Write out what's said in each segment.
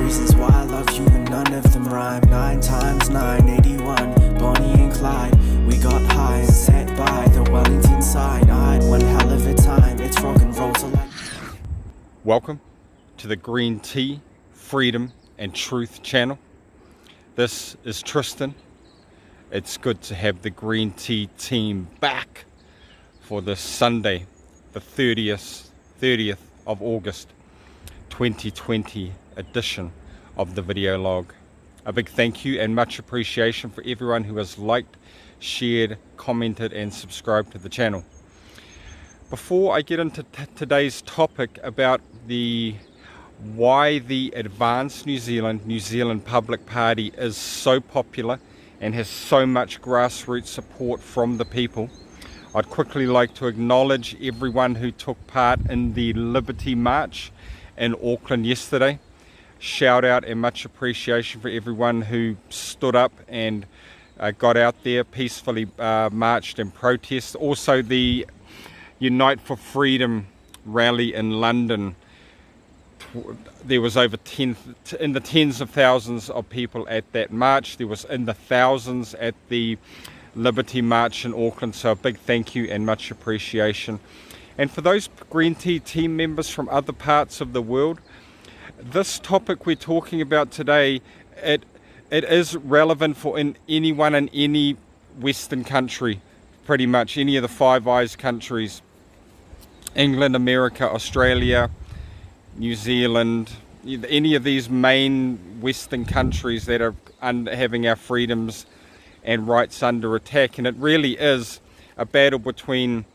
reasons why I love you and none of them rhyme. 9 times 9, 81, Bonnie and Clyde. We got high and sat by the Wellington sign. I had one hell of a time, it's rock and roll till I... Welcome to the Green Tea, Freedom and Truth channel. This is Tristan. It's good to have the Green Tea team back for this Sunday, the 30th of August 2020 edition of the video log. A big thank you and much appreciation for everyone who has liked, shared, commented and subscribed to the channel. Before I get into today's topic about why the Advanced New Zealand Public Party is so popular and has so much grassroots support from the people, I'd quickly like to acknowledge everyone who took part in the Liberty March in Auckland yesterday. Shout out and much appreciation for everyone who stood up and got out there, peacefully marched and protested. Also the Unite for Freedom rally in London. There was over in the tens of thousands of people at that march. There was in the thousands at the Liberty March in Auckland. So a big thank you and much appreciation. And for those Green Tea team members from other parts of the world, this topic we're talking about today, it is relevant for anyone in any Western country, pretty much any of the Five Eyes countries, England, America, Australia, New Zealand, any of these main Western countries that are having our freedoms and rights under attack. And it really is a battle between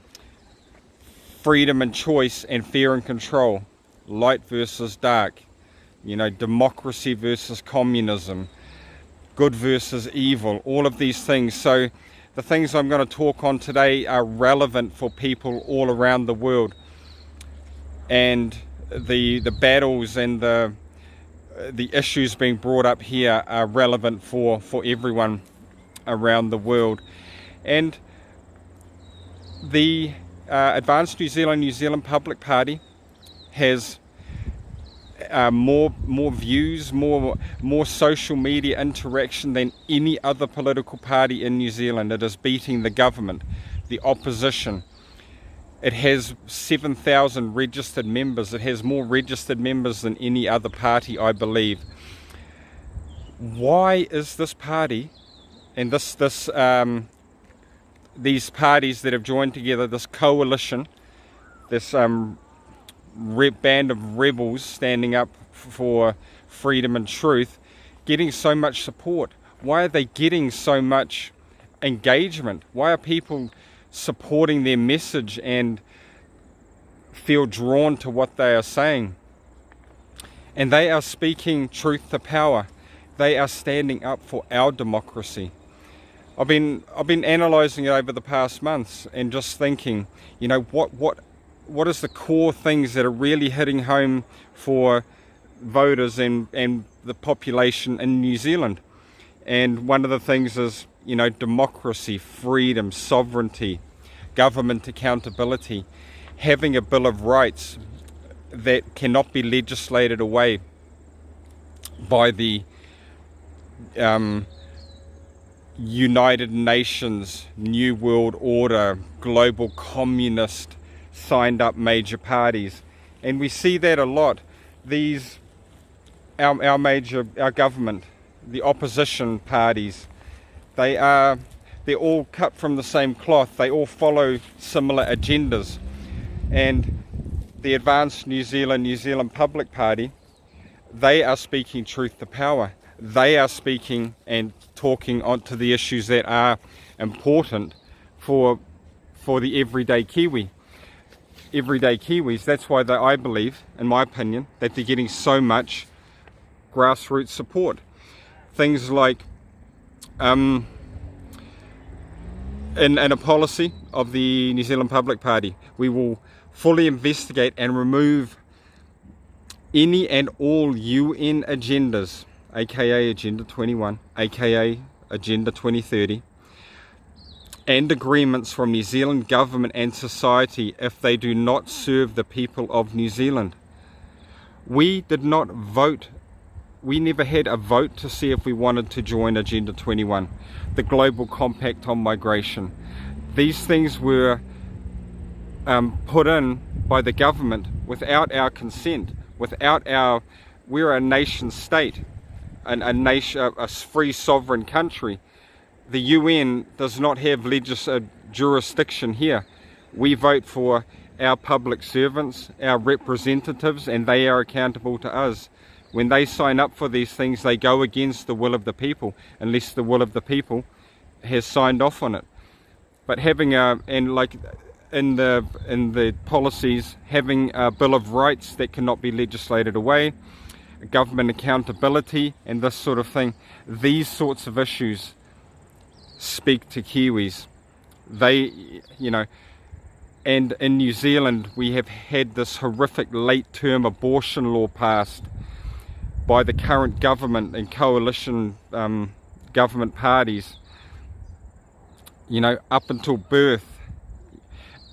freedom and choice and fear and control, light versus dark, democracy versus communism, good versus evil, all of these things. So the things I'm going to talk on today are relevant for people all around the world, and the battles and the issues being brought up here are relevant for everyone around the world. And the Advanced New Zealand Public Party has more views, more social media interaction than any other political party in New Zealand. It is beating the government, the opposition. It has 7,000 registered members. It has more registered members than any other party, I believe. Why is this party and these parties that have joined together, this coalition, this band of rebels standing up for freedom and truth, getting so much support? Why are they getting so much engagement? Why are people supporting their message and feel drawn to what they are saying? And they are speaking truth to power. They are standing up for our democracy. I've been analysing it over the past months and just thinking, what is the core things that are really hitting home for voters and the population in New Zealand? And one of the things is, democracy, freedom, sovereignty, government accountability, having a Bill of Rights that cannot be legislated away by the United Nations, New World Order, global communist signed up major parties. And we see that a lot. Our government, the opposition parties, they're all cut from the same cloth. They all follow similar agendas. And the Advanced New Zealand Public Party, they are speaking truth to power. They are speaking and talking on to the issues that are important for the everyday Kiwi. Everyday Kiwis. That's why I believe, in my opinion, that they're getting so much grassroots support. Things like in a policy of the New Zealand Public Party, we will fully investigate and remove any and all UN agendas, aka Agenda 21, aka Agenda 2030, and agreements from New Zealand government and society if they do not serve the people of New Zealand. We did not vote we never had a vote to see if we wanted to join Agenda 21, the Global Compact on Migration. These things were put in by the government without our consent, we're a nation state, a free sovereign country. The UN does not have jurisdiction here. We vote for our public servants, our representatives, and they are accountable to us. When they sign up for these things, they go against the will of the people, unless the will of the people has signed off on it. But having in the policies, having a Bill of Rights that cannot be legislated away, government accountability, and this sort of thing, these sorts of issues speak to Kiwis. And in New Zealand, we have had this horrific late-term abortion law passed by the current government and coalition government parties, up until birth,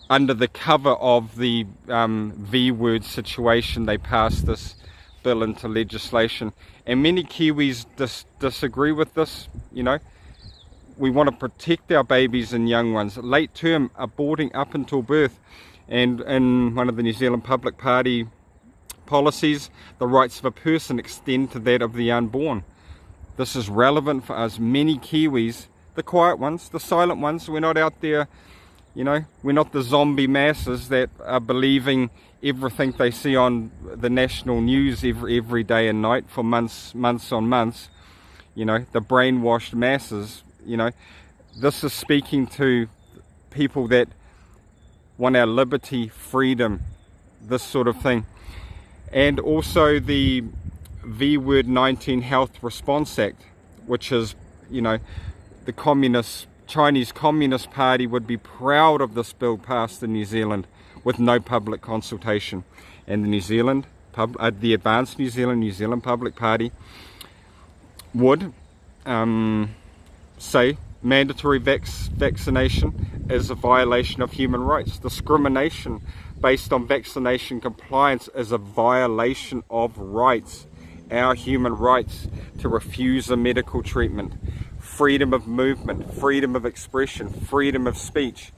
under the cover of the V-word situation. They passed this bill into legislation, and many Kiwis disagree with this. We want to protect our babies and young ones. Late term aborting up until birth, and in one of the New Zealand Public Party policies, the rights of a person extend to that of the unborn. This is relevant for us. Many Kiwis, the quiet ones, the silent ones, we're not out there, we're not the zombie masses that are believing everything they see on the national news every day and night for months on months. The brainwashed masses. This is speaking to people that want our liberty, freedom, this sort of thing. And also the V-word 19 Health Response Act, which is, the Chinese Communist Party would be proud of this bill passed in New Zealand with no public consultation. And the Advanced New Zealand Public Party would say mandatory vaccination is a violation of human rights. Discrimination based on vaccination compliance is a violation of rights, our human rights to refuse a medical treatment, freedom of movement, freedom of expression, freedom of speech,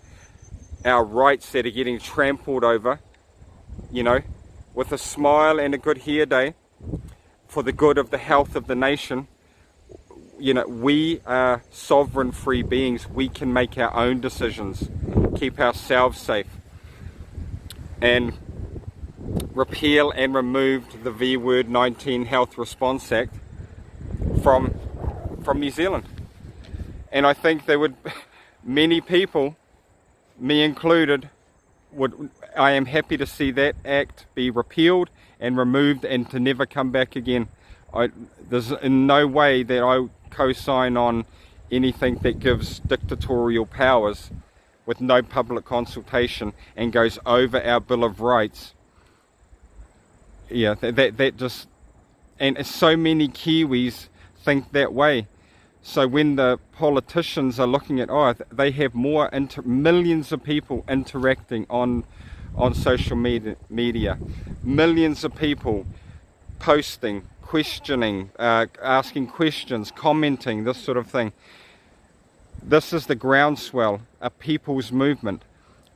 our rights that are getting trampled over, with a smile and a good hair day for the good of the health of the nation. We are sovereign free beings. We can make our own decisions, keep ourselves safe, and repeal and remove the V-word 19 Health Response Act from New Zealand. And I think there would, many people, me included, I am happy to see that act be repealed and removed and to never come back again. There's in no way that I co-sign on anything that gives dictatorial powers with no public consultation and goes over our Bill of Rights. That just, and so many Kiwis think that way. So when the politicians are looking at, they have millions of people interacting on social media, millions of people posting, questioning, asking questions, commenting, this sort of thing. This is the groundswell, a people's movement,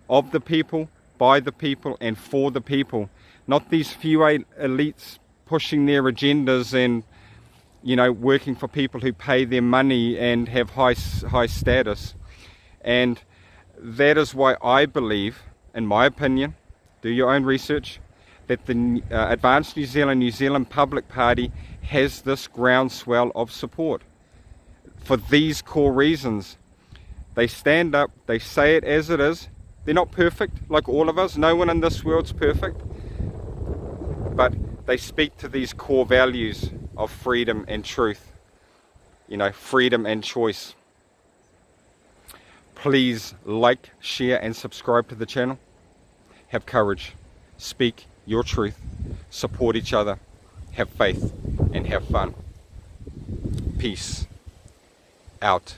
of the people, by the people, and for the people. Not these few elites pushing their agendas and, working for people who pay their money and have high status. And that is why I believe, in my opinion, do your own research, that the Advanced New Zealand Public Party has this groundswell of support for these core reasons. They stand up, they say it as it is. They're not perfect, like all of us. No one in this world's perfect. But they speak to these core values of freedom and truth. Freedom and choice. Please like, share, and subscribe to the channel. Have courage. Speak your truth. Support each other. Have faith and have fun. Peace out.